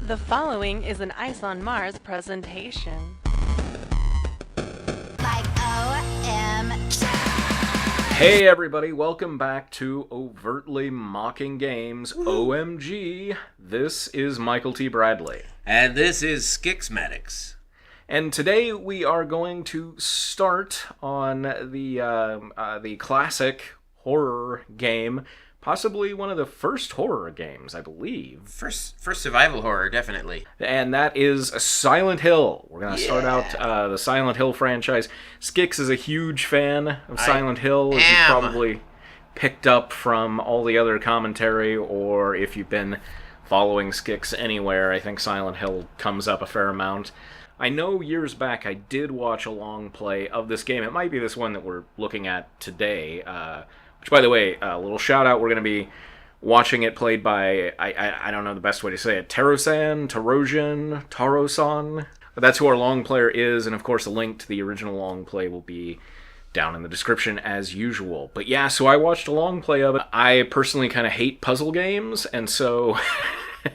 The following is an Ice on Mars presentation. Like OMG. Hey everybody, welcome back to Overtly Mocking Games, OMG. This is Michael T. Bradley. And this is Scix Maddix. And today we are going to start on the classic horror game, possibly one of the first horror games, I believe. First survival horror, definitely. And that is Silent Hill. We're going to start out the Silent Hill franchise. Scix is a huge fan of Silent Hill, as you've probably picked up from all the other commentary, or if you've been following Scix anywhere, I think Silent Hill comes up a fair amount. I know years back I did watch a long play of this game. It might be this one that we're looking at today, which, by the way, a little shout-out, we're going to be watching it played by, I don't know the best way to say it, Tarosan. But that's who our long player is, and of course a link to the original long play will be down in the description as usual. But yeah, so I watched a long play of it. I personally kind of hate puzzle games, and so that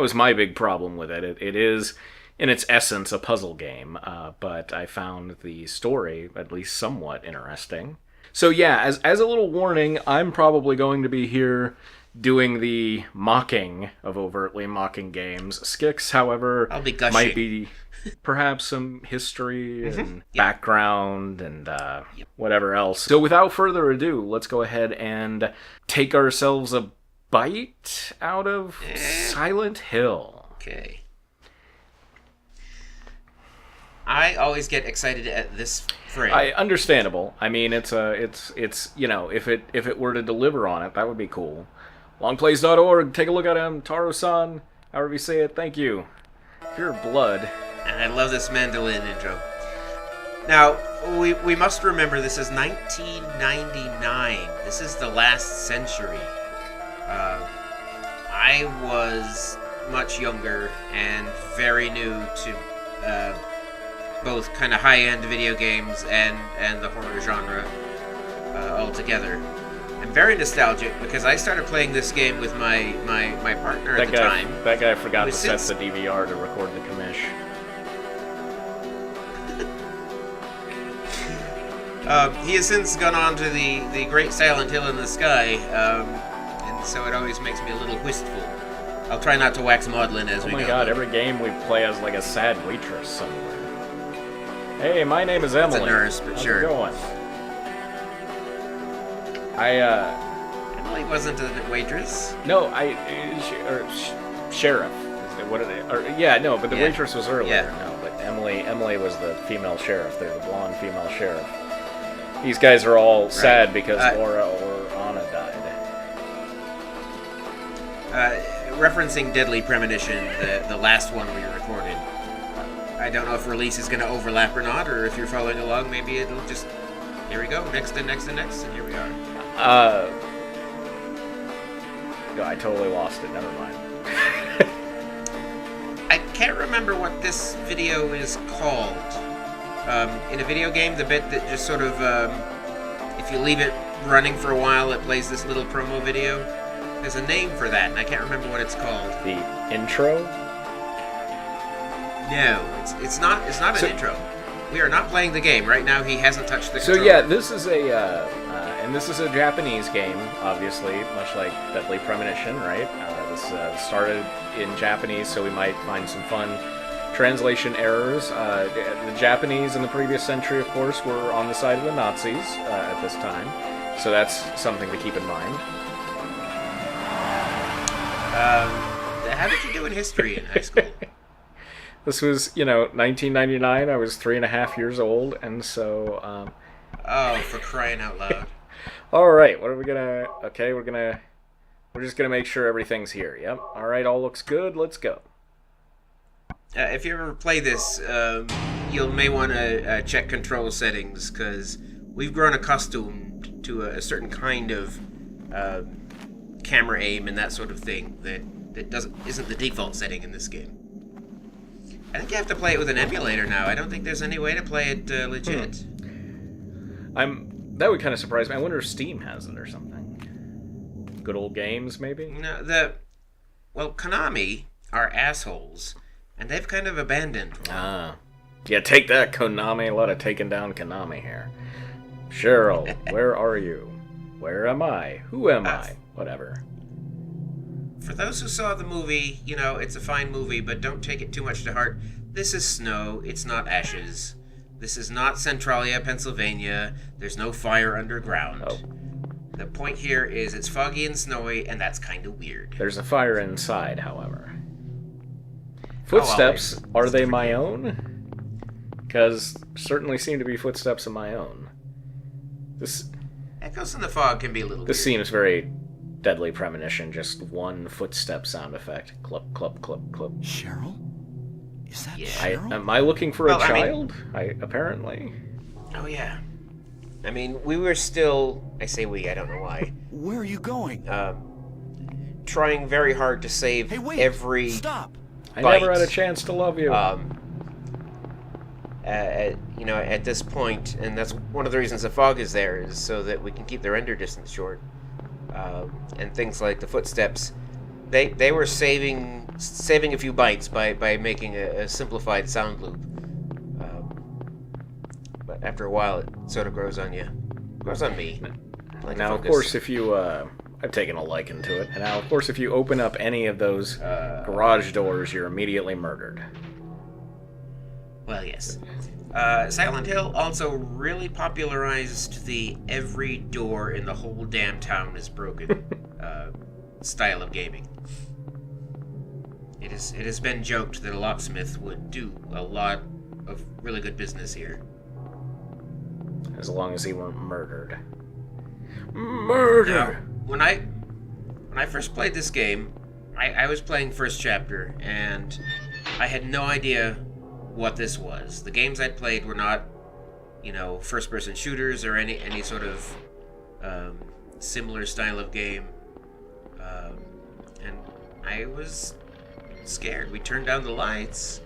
was my big problem with it. It is, in its essence, a puzzle game, but I found the story at least somewhat interesting. So yeah, as a little warning, I'm probably going to be here doing the mocking of Overtly Mocking Games. Scix, however, I'll be gushing. Might be perhaps some history and background and whatever else. So without further ado, let's go ahead and take ourselves a bite out of Silent Hill. Okay. I always get excited at this frame. Understandable. I mean, it's you know, if it were to deliver on it, that would be cool. Longplays.org, take a look at him, Taro-san, however you say it, thank you. Pure blood. And I love this mandolin intro. Now, we must remember this is 1999. This is the last century. I was much younger and very new to both kind of high-end video games and the horror genre altogether. I'm very nostalgic because I started playing this game with my partner at the time. That guy forgot to set the DVR to record the commish. He has since gone on to the great Silent Hill in the sky, and so it always makes me a little wistful. I'll try not to wax maudlin as we go. Oh my god, every game we play has like a sad waitress somewhere. Hey, my name is Emily. It's a nurse, but How's sure. it going? Emily wasn't a waitress. No, sheriff. What are they? But the waitress was earlier. Yeah. No, but Emily was the female sheriff. They're the blonde female sheriff. These guys are all sad because Laura or Anna died. Referencing Deadly Premonition, the last one we recorded. I don't know if release is going to overlap or not, or if you're following along, maybe it'll just... Here we go, next and next and next, and here we are. No, I totally lost it, never mind. I can't remember what this video is called. In a video game, the bit that just sort of, if you leave it running for a while, it plays this little promo video. There's a name for that, and I can't remember what it's called. The intro? No, it's not an intro. We are not playing the game. Right now, he hasn't touched the controller. So yeah, this is a Japanese game, obviously, much like Deadly Premonition, right? This started in Japanese, so we might find some fun translation errors. The Japanese in the previous century, of course, were on the side of the Nazis at this time, so that's something to keep in mind. How did you do in history in high school? This was, 1999. I was 3.5 years old, and so... Oh, for crying out loud. All right, what are we gonna... Okay, we're just gonna make sure everything's here. Yep. All right, all looks good. Let's go. If you ever play this, you may want to check control settings, because we've grown accustomed to a certain kind of camera aim and that sort of thing that isn't the default setting in this game. I think you have to play it with an emulator now. I don't think there's any way to play it legit. That would kind of surprise me. I wonder if Steam has it or something. Good old games, maybe? No, Konami are assholes, and they've kind of abandoned. Yeah, take that, Konami. A lot of taking down Konami here. Cheryl, where are you? Where am I? Who am I? Whatever. For those who saw the movie, you know, it's a fine movie, but don't take it too much to heart. This is snow, it's not ashes. This is not Centralia, Pennsylvania. There's no fire underground. Oh. The point here is it's foggy and snowy, and that's kind of weird. There's a fire inside, however. Footsteps, are they my own? Because certainly seem to be footsteps of my own. Echoes in the fog can be a little This weird. seems very Deadly Premonition, just one footstep sound effect. Clup, clup, clup, clup. Cheryl? Is that Yeah. Cheryl? Am I looking for Well, a I mean- child? Apparently. Oh, yeah. I mean, we were still... I say we, I don't know why. Where are you going? Trying very hard to save Hey, wait! every... Stop! I Bite. never had a chance to love you. You know, at this point, and that's one of the reasons the fog is there, is so that we can keep the render distance short. And things like the footsteps, they were saving a few bytes by making a simplified sound loop. But after a while, it sort of grows on you. Grows on me. Like Now, of course, if you... I've taken a liking to it. And now, of course, if you open up any of those garage doors, you're immediately murdered. Well, yes. Silent Hill also really popularized the every door in the whole damn town is broken style of gaming. It has been joked that a locksmith would do a lot of really good business here. As long as he weren't murdered. Murder! Now, when I first played this game, I was playing first chapter, and I had no idea what this was. The games I'd played were not, you know, first-person shooters or any sort of similar style of game, and I was scared. We turned down the lights.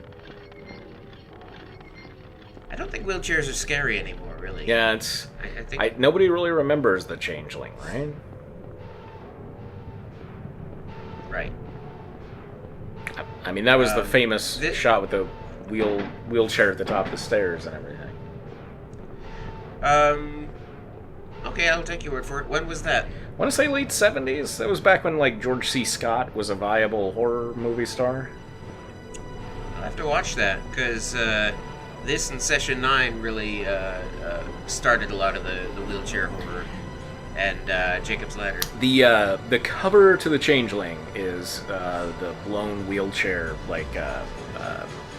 I don't think wheelchairs are scary anymore, really. Yeah, it's... I think nobody really remembers the Changeling, right? right. I mean, that was the famous this- shot with the wheelchair at the top of the stairs and everything. Okay, I'll take your word for it. When was that? I want to say late 70s. That was back when, like, George C. Scott was a viable horror movie star. I'll have to watch that, because this and Session 9 really started a lot of the wheelchair horror and Jacob's Ladder. The cover to the Changeling is the blown wheelchair, like,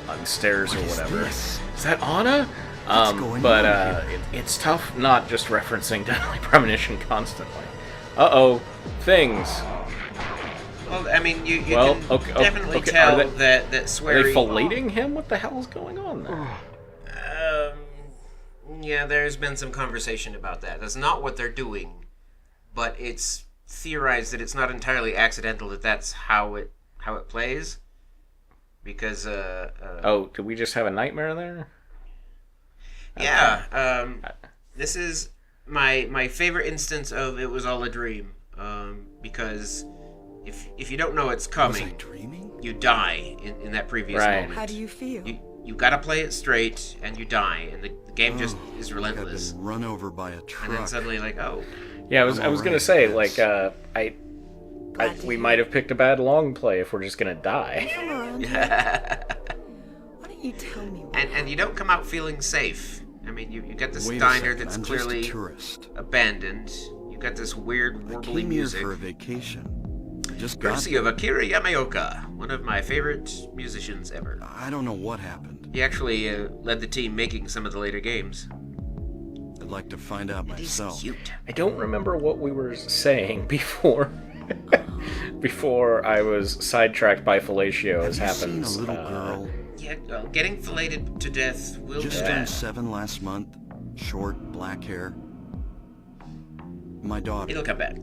on stairs or whatever. This? Is that Anna? going But on here? it's tough not just referencing Deadly Premonition constantly. Uh-oh. Things. Well, I mean, you Well, can okay, definitely okay, tell are they- that Are swearing... they filleting him? What the hell is going on there? Yeah, there's been some conversation about that. That's not what they're doing, but it's theorized that it's not entirely accidental that that's how it plays. Because, Oh, did we just have a nightmare there? yeah, this is my favorite instance of it was all a dream. Because if you don't know it's Was I coming, dreaming? you die in that previous Right. moment. How do you feel? You gotta play it straight, and you die, and the game just is I've relentless. been run over by a And then truck. suddenly, like, oh, Yeah, I was I'm gonna alright, say, yes. like, we might have picked a bad long play if we're just gonna die. Come around here. Why don't you tell me what and you don't come out feeling safe. I mean, you got this Wait a diner second, that's I'm just a clearly tourist. abandoned. You got this weird I warbly came here music, for a vacation. I just got courtesy here. of Akira Yamaoka, one of my favorite musicians ever. I don't know what happened. He actually led the team making some of the later games. I'd like to find out He's myself. cute. I don't remember what we were saying before. Before I was sidetracked by fellatio, as Have you seen happens. a little girl? Yeah, getting filleted to death will Just be turned bad. 7 last month. Short, black hair. My daughter. It'll come back.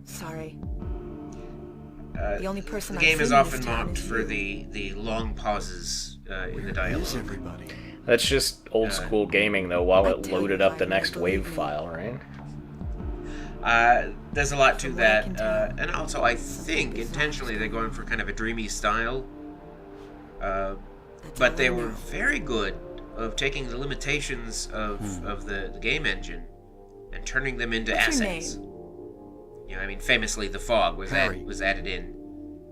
Sorry. The only person The I've game seen is in often this town mocked is for you. the long pauses in the Where is dialogue. everybody? That's just old school gaming, though, while I it tell loaded you up the why, next believe wave me. file, right? There's a lot to From what I that, can tell. and also I think intentionally they're going for kind of a dreamy style. That's But all they I were know. very good of taking the limitations of the game engine and turning them into What's your assets. You know, I mean, famously, the fog was Harry. added in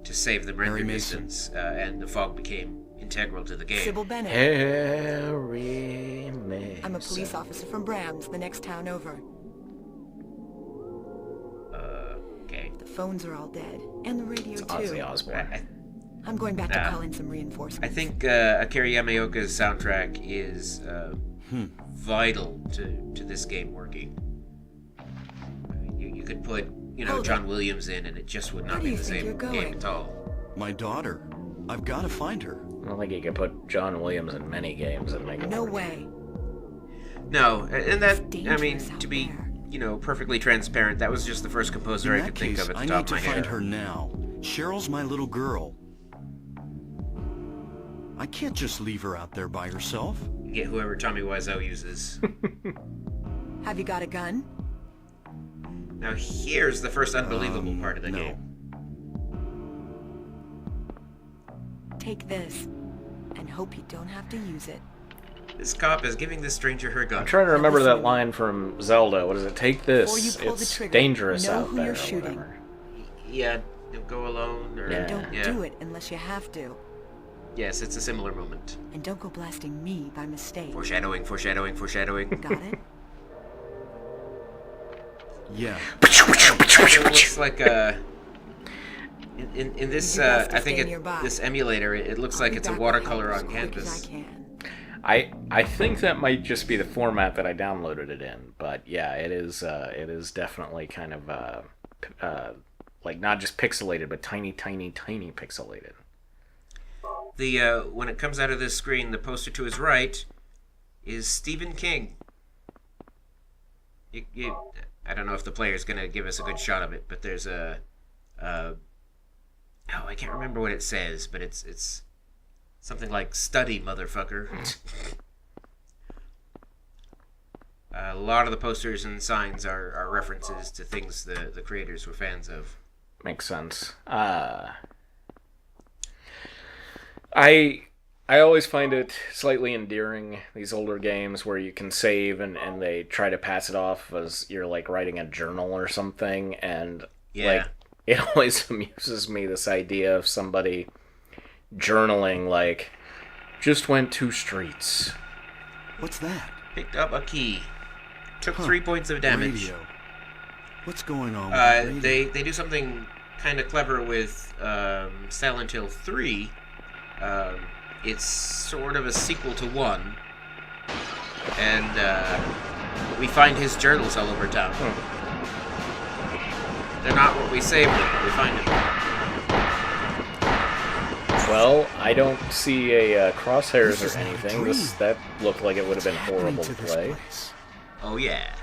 to save the render Harry Mason. distance, and the fog became integral to the game. Sybil Bennett. Harry Mason. I'm a police officer from Brams, the next town over. Okay. The phones are all dead, and the radio It's too. Ozzy Osbourne. I'm going back to Ah. call in some reinforcements. I think Akira Yamaoka's soundtrack is vital to this game working. I mean, you could put, Hold John it. Williams in, and it just would Where not do be you the think same you're game going? at all. My daughter. I've got to find her. I don't think you could put John Williams in many games and make it No work. way. No, and that, It's I mean, dangerous to out be, there. Perfectly transparent, that was just the first composer In I that could think case, of at the I top need of to my find head. her now. Cheryl's my little girl. I can't just leave her out there by herself. Get whoever Tommy Wiseau uses. Have you got a gun? Now here's the first unbelievable part of the no. game. Take this, and hope you don't have to use it. This cop is giving this stranger her gun. I'm trying to remember Listen that to me. line from Zelda. What does it? Take this. Before you pull the It's trigger, dangerous know out who there. you're or shooting. whatever. Yeah, go alone, or... Yeah. Don't yeah. do it unless you have to. Yes, it's a similar moment. And don't go blasting me by mistake. Foreshadowing, foreshadowing, foreshadowing. Got it? Yeah. It looks like in this You have to I think stay nearby. this emulator it looks I'll like be it's a back with watercolor help on as quick canvas. as I can. I think that might just be the format that I downloaded it in, but yeah, it is definitely kind of like not just pixelated, but tiny pixelated. The when it comes out of this screen, the poster to his right is Stephen King. I don't know if the player's gonna give us a good shot of it, but there's oh, I can't remember what it says, but it's something like "study, motherfucker." A lot of the posters and signs are references to things the creators were fans of. Makes sense. I always find it slightly endearing, these older games where you can save and they try to pass it off as you're like writing a journal or something, and Yeah. like it always amuses me, this idea of somebody journaling like, just went 2 streets. What's that? Picked up a key. Took Huh. 3 points of damage. Radio. What's going on with the radio? They do something kind of clever with Silent Hill 3. It's sort of a sequel to 1. And we find his journals all over town. They're not what we say, but we find them. Well, I don't see a crosshairs This is or not a anything. dream. That looked like it would have been horrible Into to this play. place. Oh yeah.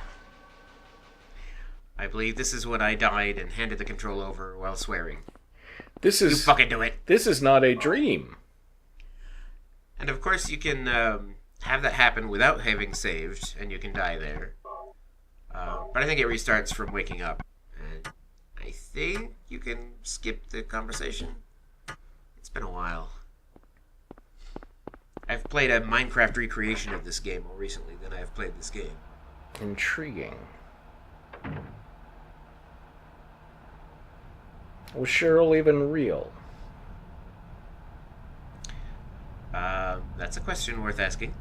I believe this is when I died and handed the control over while swearing. This You is fucking do it. this is not a dream. And of course you can have that happen without having saved, and you can die there. But I think it restarts from waking up. And I think you can skip the conversation. It's been a while. I've played a Minecraft recreation of this game more recently than I have played this game. Intriguing. Was Cheryl even real? That's a question worth asking.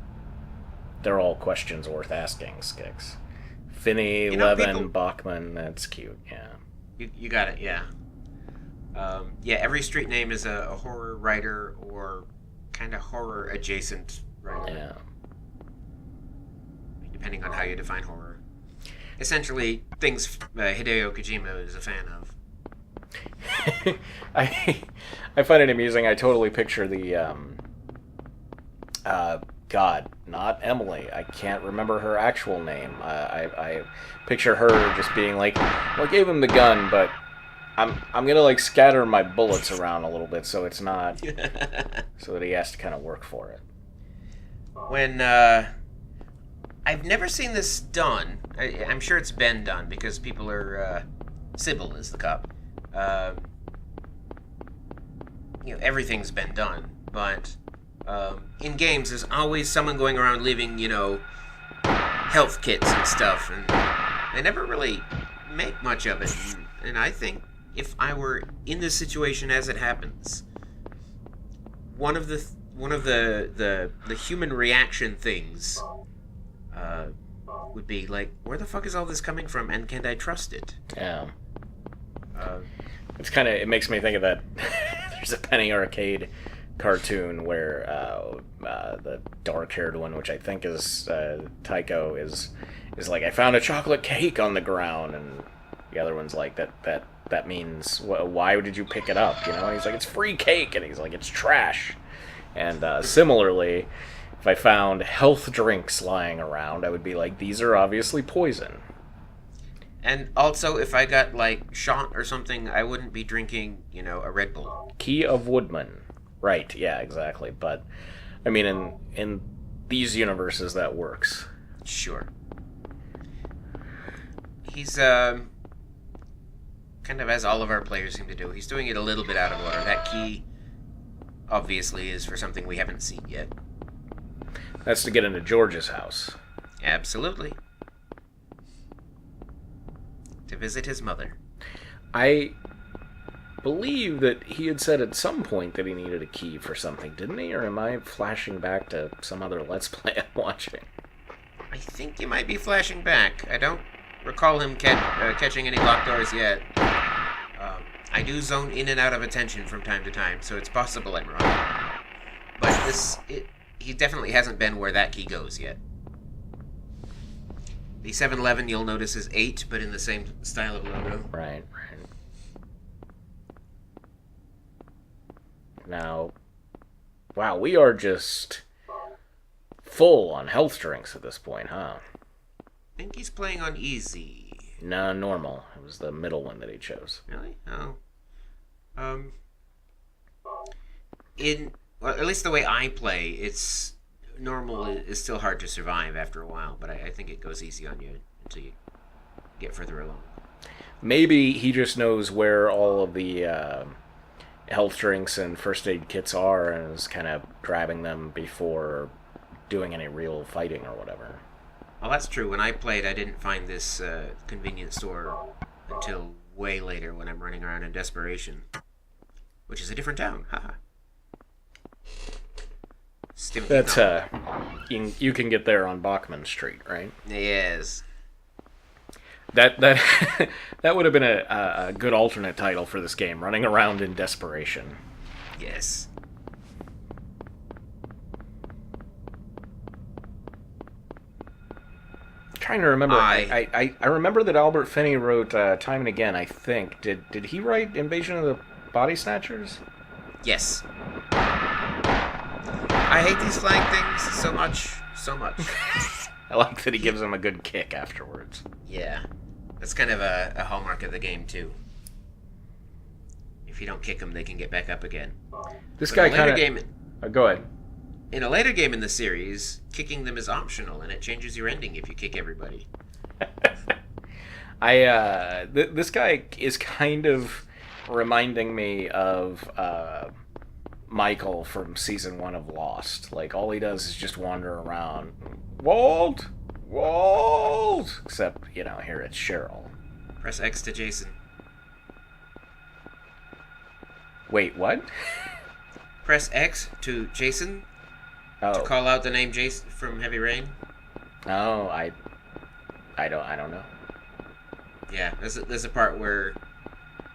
They're all questions worth asking, Scix. Finney, You know, Levin, people- Bachman, that's cute, yeah. You got it, yeah. Yeah, every street name is a horror writer or kind of horror adjacent writer, Yeah. depending on how you define horror. Essentially, things Hideo Kojima is a fan of. I find it amusing. I totally picture the God, not Emily. I can't remember her actual name. I picture her just being like, well, I gave him the gun, but I'm gonna like scatter my bullets around a little bit so it's not so that he has to kind of work for it. When I've never seen this done. I'm sure it's been done because people are. Sybil is the cop. Everything's been done, but in games, there's always someone going around leaving, health kits and stuff, and they never really make much of it. And I think if I were in this situation as it happens, one of the human reaction things would be like, where the fuck is all this coming from, and can I trust it? Yeah. It makes me think of that. There's a Penny Arcade cartoon where the dark-haired one, which I think is Tycho, is like, I found a chocolate cake on the ground, and the other one's like, that means, why did you pick it up? And he's like, it's free cake, and he's like, it's trash. And similarly, if I found health drinks lying around, I would be like, these are obviously poison. And also, if I got, shot or something, I wouldn't be drinking, a Red Bull. Key of Woodman. Right, yeah, exactly. But, I mean, in these universes, that works. Sure. He's, kind of as all of our players seem to do. He's doing it a little bit out of order. That key, obviously, is for something we haven't seen yet. That's to get into George's house. Absolutely. To visit his mother. I believe that he had said at some point that he needed a key for something, didn't he? Or am I flashing back to some other Let's Play I'm watching? I think you might be flashing back. I don't recall him catching any locked doors yet. I do zone in and out of attention from time to time, so it's possible I'm wrong. But he definitely hasn't been where that key goes yet. The 7-Eleven, you'll notice, is 8, but in the same style of logo. Right. Now, wow, we are just full on health drinks at this point, huh? I think he's playing on easy. No, normal. It was the middle one that he chose. Really? Oh. Well, at least the way I play, it's normal is still hard to survive after a while, but I think it goes easy on you until you get further along. Maybe he just knows where all of the health drinks and first aid kits are and is kind of grabbing them before doing any real fighting or whatever. Well, that's true. When I played, I didn't find this convenience store until way later when I'm running around in Desperation, which is a different town. Haha. That's you can get there on Bachman Street, right? Yes. That that would have been a good alternate title for this game, Running Around in Desperation. Yes. I'm trying to remember. I remember that Albert Finney wrote Time and Again, I think. Did he write Invasion of the Body Snatchers? Yes. I hate these flying things so much. I like that he gives them a good kick afterwards. Yeah. That's kind of a hallmark of the game, too. If you don't kick them, they can get back up again. This guy kind of... Go ahead. In a later game in the series, kicking them is optional, and it changes your ending if you kick everybody. This guy is kind of reminding me of... Michael from season 1 of Lost. Like, all he does is just wander around. Walt! Except, here it's Cheryl. Press X to Jason. Wait, what? Press X to Jason to call out the name Jason from Heavy Rain. Oh, I don't know. Yeah, there's a part where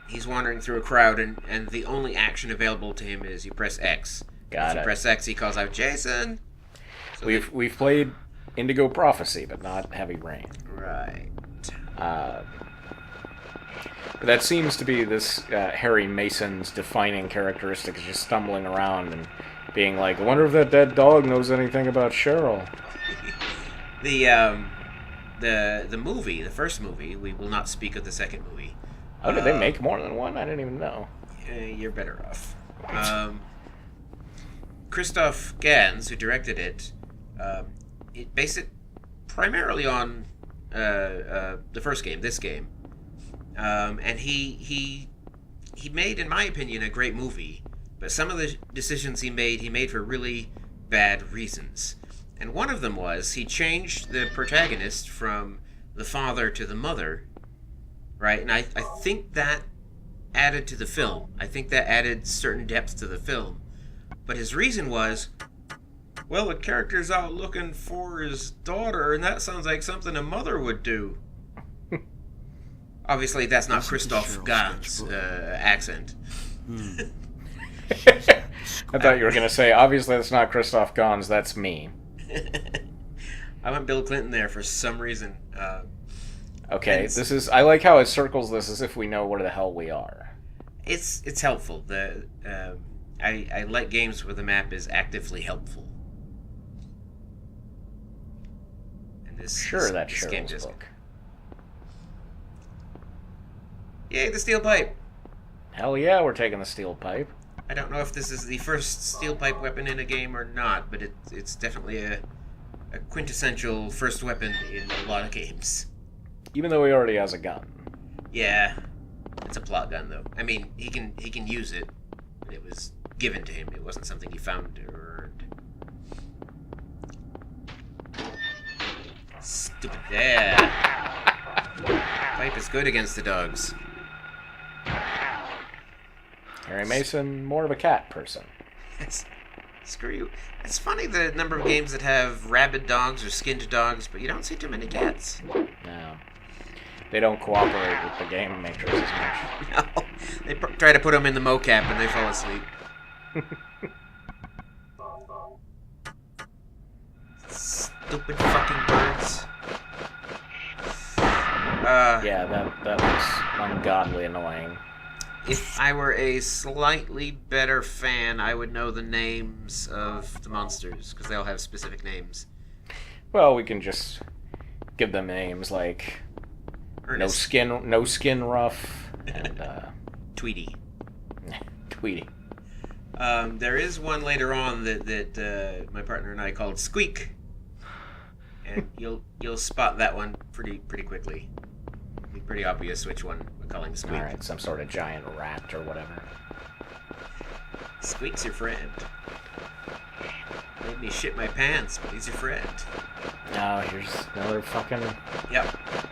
he's wandering through a crowd, and the only action available to him is you press X. Got it. If you press X, he calls out Jason. So we've played Indigo Prophecy, but not Heavy Rain. Right. But that seems to be this Harry Mason's defining characteristic, is just stumbling around and being like, I wonder if that dead dog knows anything about Cheryl. The movie, the first movie, we will not speak of the second movie. Oh, did they make more than one? I didn't even know. You're better off. Christoph Gans, who directed it, primarily on the first game, this game, and he made, in my opinion, a great movie. But some of the decisions he made for really bad reasons. And one of them was he changed the protagonist from the father to the mother, right? And I think that added to the film. I think that added certain depth to the film. But his reason was, well, the character's out looking for his daughter, and that sounds like something a mother would do. Obviously, that's not Christoph Gahn's accent. I thought you were going to say, obviously that's not Christoph Gahn's, that's me. I went Bill Clinton there for some reason. Okay, this is... I like how it circles this as if we know where the hell we are. It's helpful. I like games where the map is actively helpful. And that's Cheryl's book. Yay, the steel pipe! Hell yeah, we're taking the steel pipe. I don't know if this is the first steel pipe weapon in a game or not, but it's definitely a quintessential first weapon in a lot of games. Even though he already has a gun. Yeah, it's a plot gun though. I mean, he can use it. It was given to him. It wasn't something he found or earned. Stupid. Yeah. Pipe is good against the dogs. Harry Mason, more of a cat person. Yes. Screw you. It's funny the number of games that have rabid dogs or skinned dogs, but you don't see too many cats. No. They don't cooperate with the game matrix as much. No. They try to put them in the mocap and they fall asleep. Stupid fucking birds. Yeah, that was ungodly annoying. If I were a slightly better fan, I would know the names of the monsters, because they all have specific names. Well, we can just give them names like Ernest. No Skin Rough, and Tweety. Tweety. There is one later on that my partner and I called Squeak, and you'll spot that one pretty quickly. It'll be pretty obvious which one we're calling Squeak. All right, some sort of giant rat or whatever. Squeak's your friend. Made me shit my pants, but he's your friend. Oh, here's another fucking... Yep.